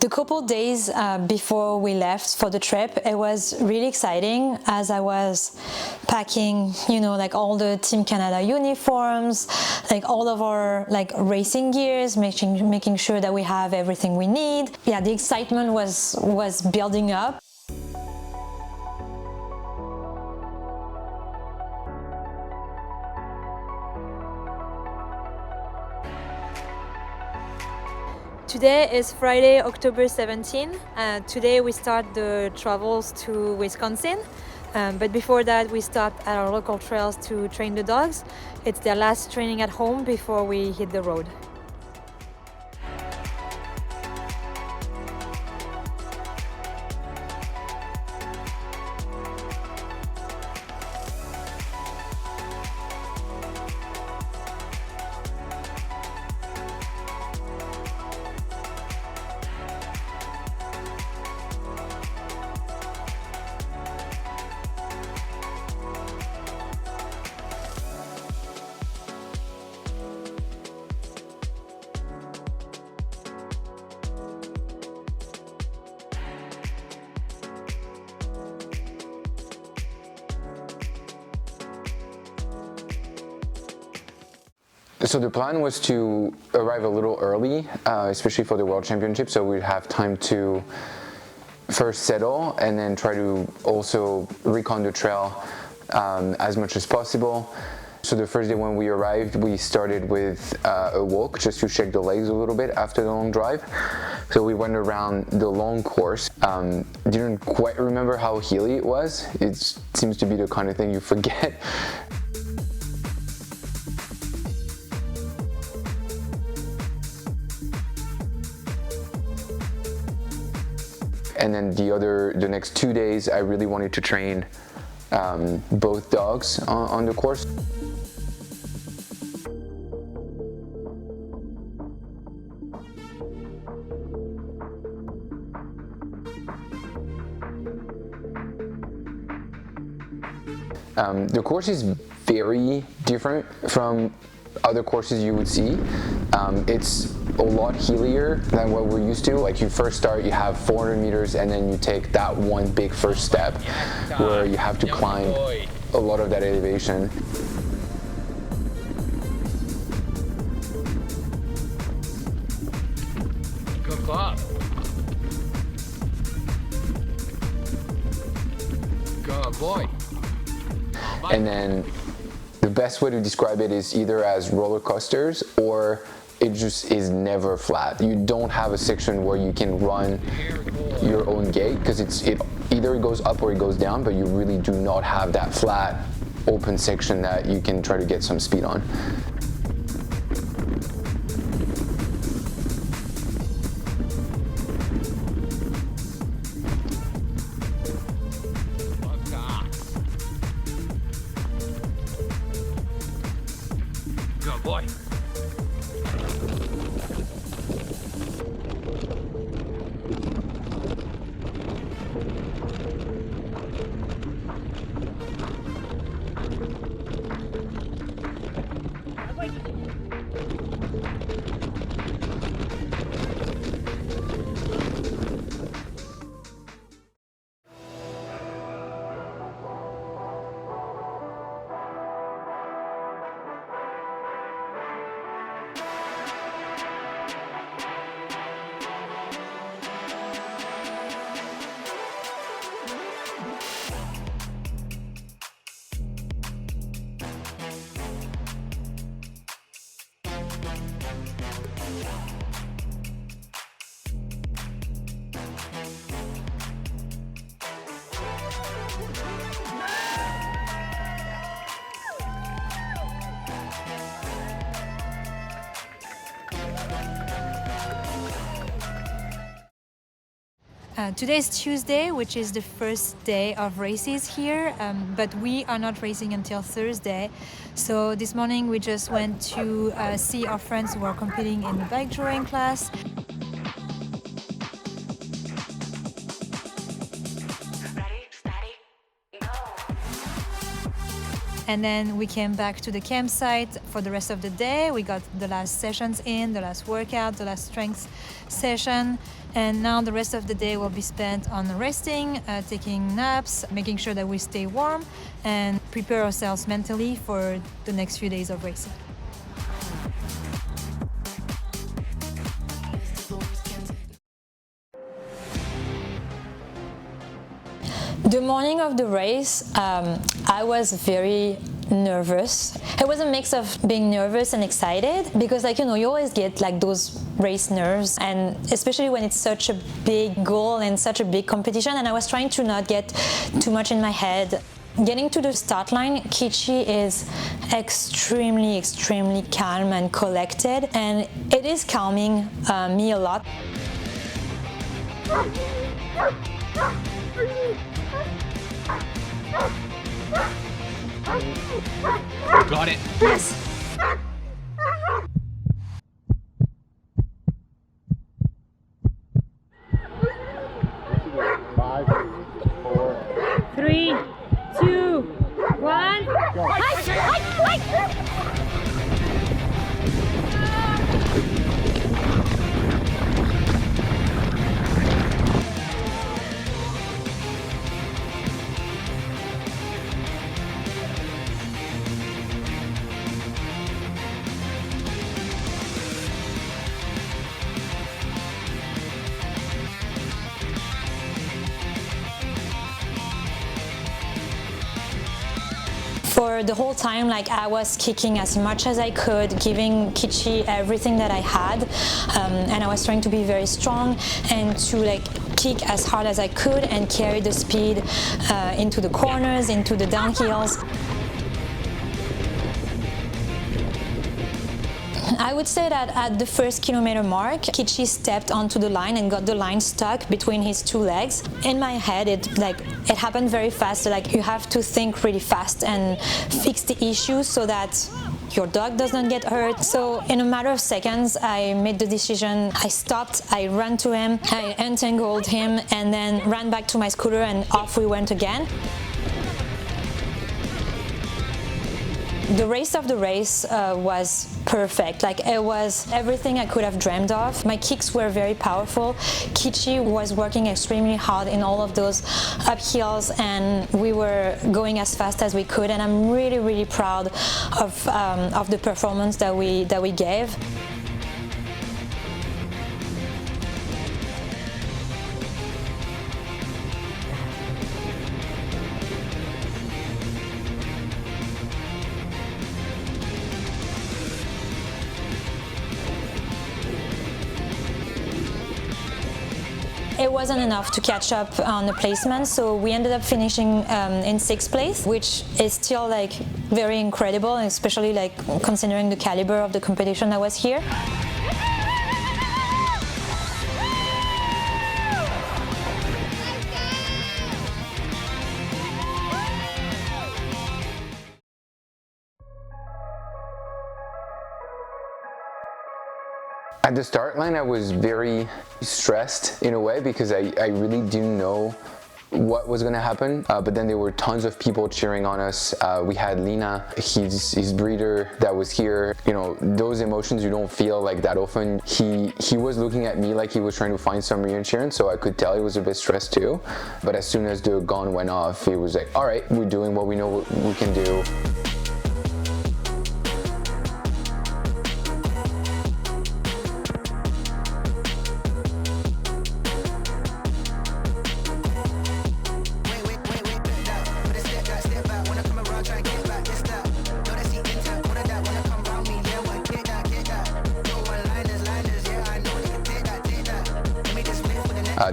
The couple days before we left for the trip, it was really exciting as I was packing, like all the Team Canada uniforms, like all of our like racing gears, making sure that we have everything we need. Yeah, the excitement was building up. Today is Friday, October 17. Today we start the travels to Wisconsin. But before that, we stopped at our local trails to train the dogs. It's their last training at home before we hit the road. So the plan was to arrive a little early, especially for the World Championships, so we'd have time to first settle and then try to also recon the trail as much as possible. So the first day when we arrived, we started with a walk just to shake the legs a little bit after the long drive. So we went around the long course. Didn't quite remember how hilly it was. It seems to be the kind of thing you forget. And then the next 2 days, I really wanted to train both dogs on the course. The course is very different from other courses you would see. It's a lot hillier than what we're used to. Like you first start, you have 400 meters and then you take that one big first step where you have to climb a lot of that elevation. Good club. Good boy. And then the best way to describe it is either as roller coasters or it just is never flat. You don't have a section where you can run your own gait because it either goes up or it goes down, but you really do not have that flat open section that you can try to get some speed on. Good boy. Today is Tuesday, which is the first day of races here, but we are not racing until Thursday. So this morning we just went to see our friends who are competing in the Bikejoring class. and then we came back to the campsite for the rest of the day. We got the last sessions in, the last workout, the last strength session, and now the rest of the day will be spent on resting, taking naps, making sure that we stay warm and prepare ourselves mentally for the next few days of racing. The morning of the race, I was very nervous. It was a mix of being nervous and excited because, like, you know, you always get like those race nerves, and especially when it's such a big goal and such a big competition, and I was trying to not get too much in my head. Getting to the start line, Kichi is extremely calm and collected, and it is calming me a lot. Got it. Yes. 5, 4, 3, 2, 1. go. For the whole time, like, I was kicking as much as I could, giving Kichi everything that I had, and I was trying to be very strong and to like kick as hard as I could and carry the speed into the corners, into the downhills. I would say that at the first kilometer mark, Kichi stepped onto the line and got the line stuck between his two legs. In my head, it happened very fast. Like, you have to think really fast and fix the issue so that your dog does not get hurt. So in a matter of seconds, I made the decision. I stopped, I ran to him, I untangled him, and then ran back to my scooter, and off we went again. The race of the race was perfect. Like, it was everything I could have dreamed of. My kicks were very powerful. Kichi was working extremely hard in all of those uphills, and we were going as fast as we could. And I'm really proud of the performance that we gave. It wasn't enough to catch up on the placement, so we ended up finishing in 6th place, which is still like very incredible, especially like considering the caliber of the competition that was here. At the start line, I was very stressed in a way because I really didn't know what was going to happen, but then there were tons of people cheering on us. We had Lina, his breeder, that was here. You know, those emotions you don't feel like that often. He was looking at me like he was trying to find some reassurance, so I could tell he was a bit stressed too. But as soon as the gun went off, he was like, all right, we're doing what we know we can do.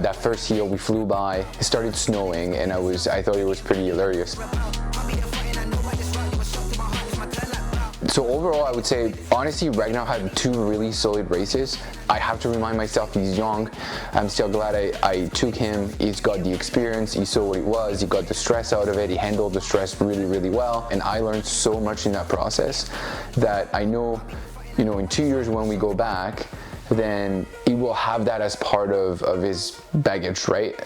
That first hill we flew by, it started snowing, and I thought it was pretty hilarious. So overall, I would say, honestly, Ragnar had 2 really solid races. I have to remind myself he's young. I'm still glad I took him. He's got the experience, he saw what it was, he got the stress out of it, he handled the stress really well, and I learned so much in that process that I know, you know, in 2 years when we go back, then he will have that as part of his baggage, right?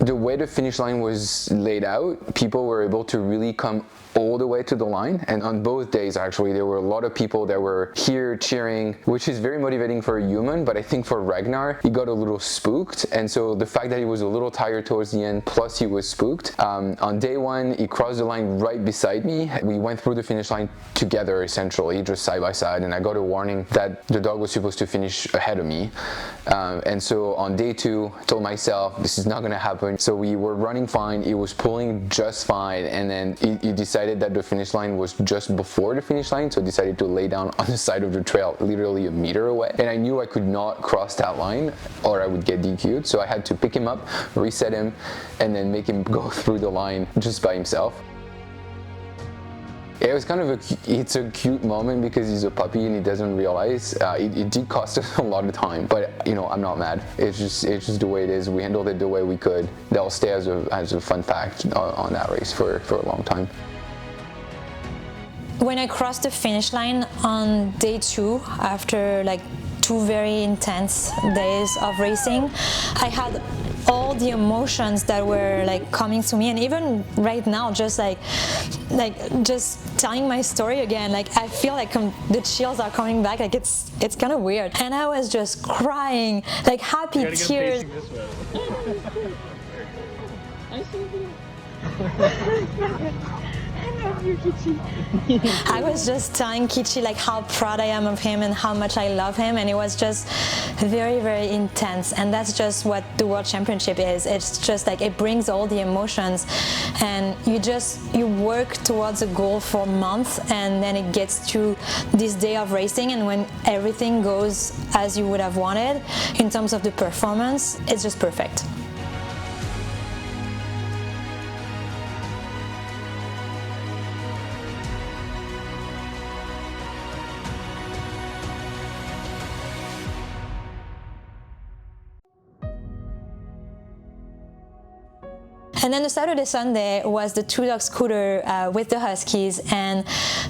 the way the finish line was laid out, people were able to really come all the way to the line, and on both days actually there were a lot of people that were here cheering, which is very motivating for a human, but I think for Ragnar he got a little spooked, and so the fact that he was a little tired towards the end plus he was spooked. On day one he crossed the line right beside me. We went through the finish line together essentially, just side by side, and I got a warning that the dog was supposed to finish ahead of me, and so on day two I told myself this is not going to happen. So we were running fine, he was pulling just fine, and then he decided that the finish line was just before the finish line, so I decided to lay down on the side of the trail literally a meter away, and I knew I could not cross that line or I would get DQ'd, so I had to pick him up, reset him, and then make him go through the line just by himself. It was kind of it's a cute moment because he's a puppy and he doesn't realize. It did cost us a lot of time, but you know, I'm not mad. It's just the way it is. We handled it the way we could. That'll stay as a fun fact on that race for a long time. When I crossed the finish line on day two, after like 2 very intense days of racing, I had all the emotions that were like coming to me, and even right now, just just telling my story again, like I feel like the chills are coming back. Like it's kind of weird, and I was just crying, like happy tears. I was just telling Kichi like how proud I am of him and how much I love him, and it was just very, very intense. And that's just what the World Championship is. It's just like it brings all the emotions, and you work towards a goal for months, and then it gets to this day of racing, and when everything goes as you would have wanted in terms of the performance, it's just perfect. And then the Saturday, Sunday was the 2-dog scooter with the Huskies, and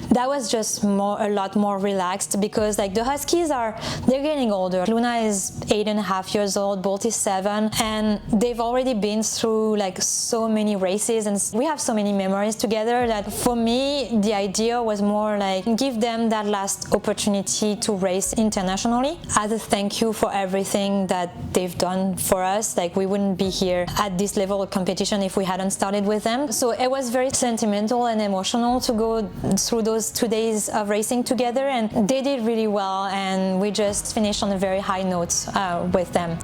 that was just a lot more relaxed because like the Huskies they're getting older. Luna is 8.5 years old, Bolt is 7, and they've already been through like so many races, and we have so many memories together that for me the idea was more like give them that last opportunity to race internationally as a thank you for everything that they've done for us. Like we wouldn't be here at this level of competition if we hadn't started with them. So it was very sentimental and emotional to go through those 2 days of racing together, and they did really well, and we just finished on a very high note with them.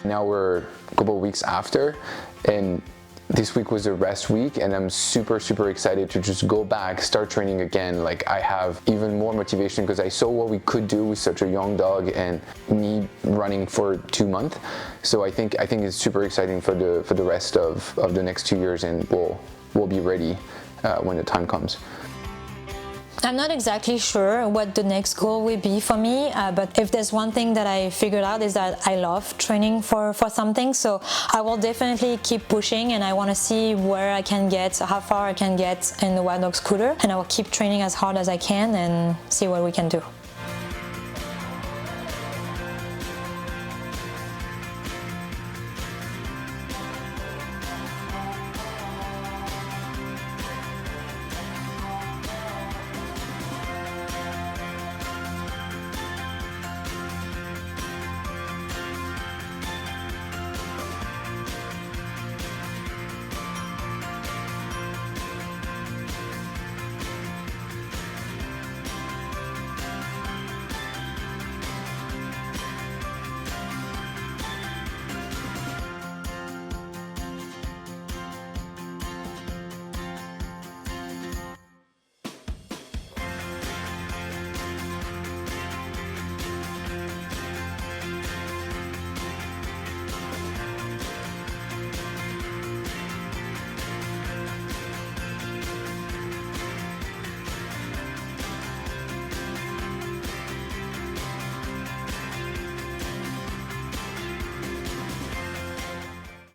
Now we're a couple of weeks after, and this week was a rest week, and I'm super excited to just go back, start training again. Like I have even more motivation because I saw what we could do with such a young dog and me running for 2 months. So I think it's super exciting for the rest of the next 2 years, and we'll be ready when the time comes. I'm not exactly sure what the next goal will be for me, but if there's one thing that I figured out is that I love training for something, so I will definitely keep pushing, and I want to see where I can get, how far I can get in the wild dog scooter, and I will keep training as hard as I can and see what we can do.